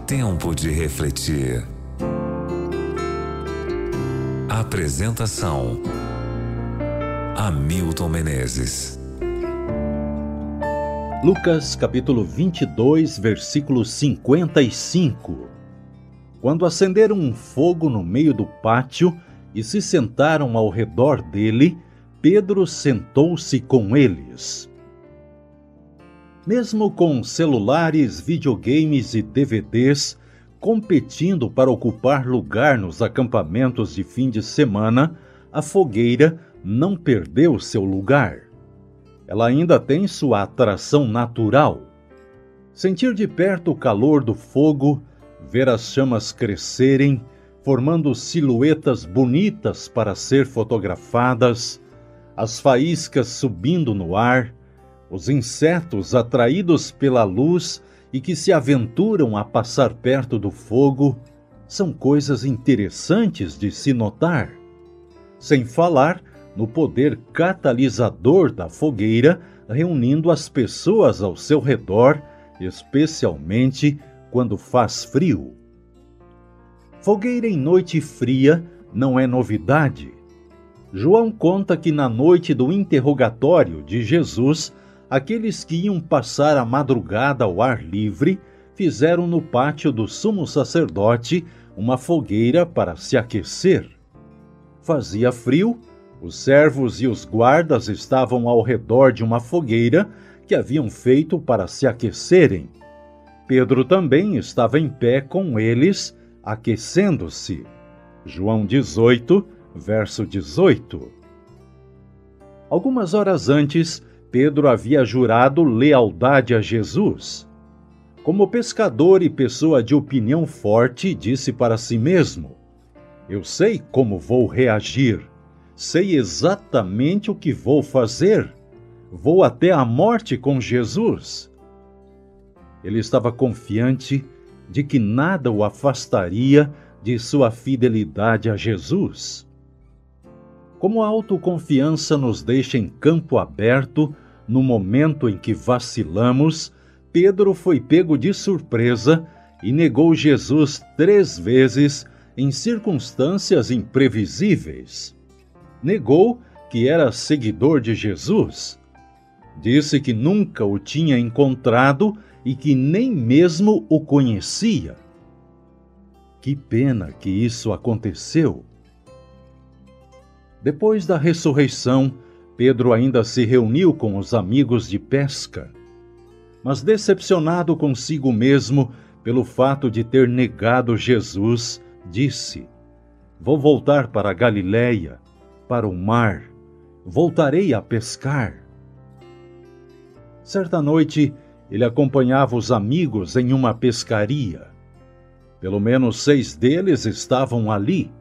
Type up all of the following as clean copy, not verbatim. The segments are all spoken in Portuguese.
Tempo de refletir. Apresentação: Hamilton Menezes. Lucas capítulo 22, versículo 55. Quando acenderam um fogo no meio do pátio e se sentaram ao redor dele, Pedro sentou-se com eles. Mesmo com celulares, videogames e DVDs competindo para ocupar lugar nos acampamentos de fim de semana, a fogueira não perdeu seu lugar. Ela ainda tem sua atração natural. Sentir de perto o calor do fogo, ver as chamas crescerem, formando silhuetas bonitas para ser fotografadas, as faíscas subindo no ar, os insetos atraídos pela luz e que se aventuram a passar perto do fogo, são coisas interessantes de se notar. Sem falar no poder catalisador da fogueira, reunindo as pessoas ao seu redor, especialmente quando faz frio. Fogueira em noite fria não é novidade. João conta que na noite do interrogatório de Jesus, aqueles que iam passar a madrugada ao ar livre fizeram no pátio do sumo sacerdote uma fogueira para se aquecer. Fazia frio, os servos e os guardas estavam ao redor de uma fogueira que haviam feito para se aquecerem. Pedro também estava em pé com eles, aquecendo-se. João 18, verso 18. Algumas horas antes, Pedro havia jurado lealdade a Jesus. Como pescador e pessoa de opinião forte, disse para si mesmo: eu sei como vou reagir, sei exatamente o que vou fazer, vou até a morte com Jesus. Ele estava confiante de que nada o afastaria de sua fidelidade a Jesus. Como a autoconfiança nos deixa em campo aberto no momento em que vacilamos, Pedro foi pego de surpresa e negou Jesus 3 vezes em circunstâncias imprevisíveis. Negou que era seguidor de Jesus. Disse que nunca o tinha encontrado e que nem mesmo o conhecia. Que pena que isso aconteceu. Depois da ressurreição, Pedro ainda se reuniu com os amigos de pesca. Mas decepcionado consigo mesmo pelo fato de ter negado Jesus, disse: vou voltar para a Galileia, para o mar, voltarei a pescar. Certa noite, ele acompanhava os amigos em uma pescaria. Pelo menos 6 deles estavam ali: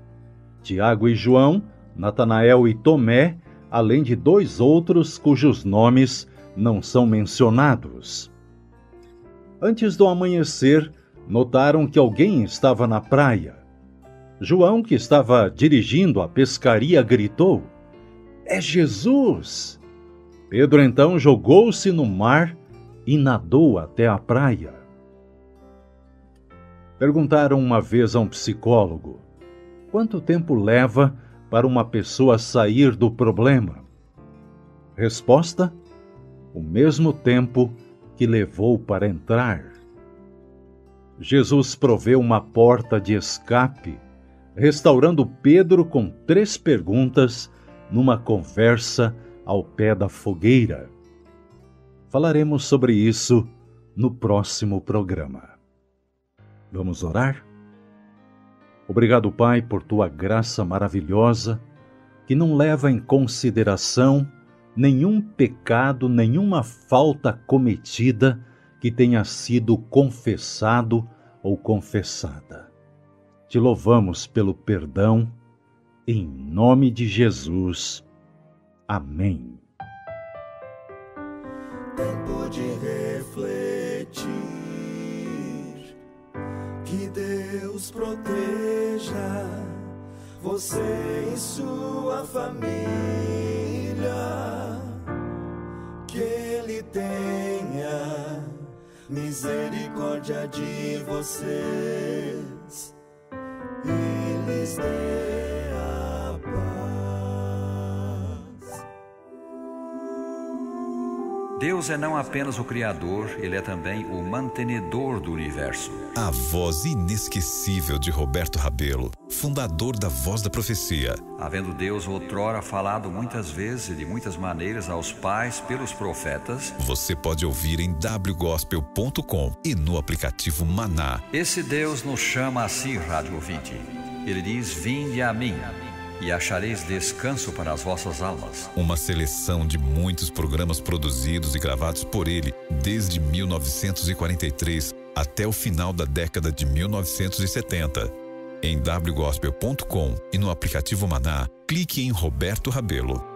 Tiago e João, Natanael e Tomé, além de 2 outros cujos nomes não são mencionados. Antes do amanhecer, notaram que alguém estava na praia. João, que estava dirigindo a pescaria, gritou: é Jesus! Pedro então jogou-se no mar e nadou até a praia. Perguntaram uma vez a um psicólogo: quanto tempo leva para uma pessoa sair do problema? Resposta: o mesmo tempo que levou para entrar. Jesus proveu uma porta de escape, restaurando Pedro com 3 perguntas numa conversa ao pé da fogueira. Falaremos sobre isso no próximo programa. Vamos orar? Obrigado, Pai, por Tua graça maravilhosa, que não leva em consideração nenhum pecado, nenhuma falta cometida que tenha sido confessado ou confessada. Te louvamos pelo perdão, em nome de Jesus. Amém. Tempo de refletir, que Deus proteja você e sua família, que tenha misericórdia de vocês e lhes dê a paz. Deus é não apenas o Criador, Ele é também o mantenedor do universo. A voz inesquecível de Roberto Rabelo, fundador da Voz da Profecia. Havendo Deus outrora falado muitas vezes e de muitas maneiras aos pais pelos profetas, você pode ouvir em wgospel.com e no aplicativo Maná. Esse Deus nos chama assim, rádio ouvinte. Ele diz: vinde a mim, e achareis descanso para as vossas almas. Uma seleção de muitos programas produzidos e gravados por ele desde 1943 até o final da década de 1970. Em wgospel.com e no aplicativo Maná, clique em Roberto Rabelo.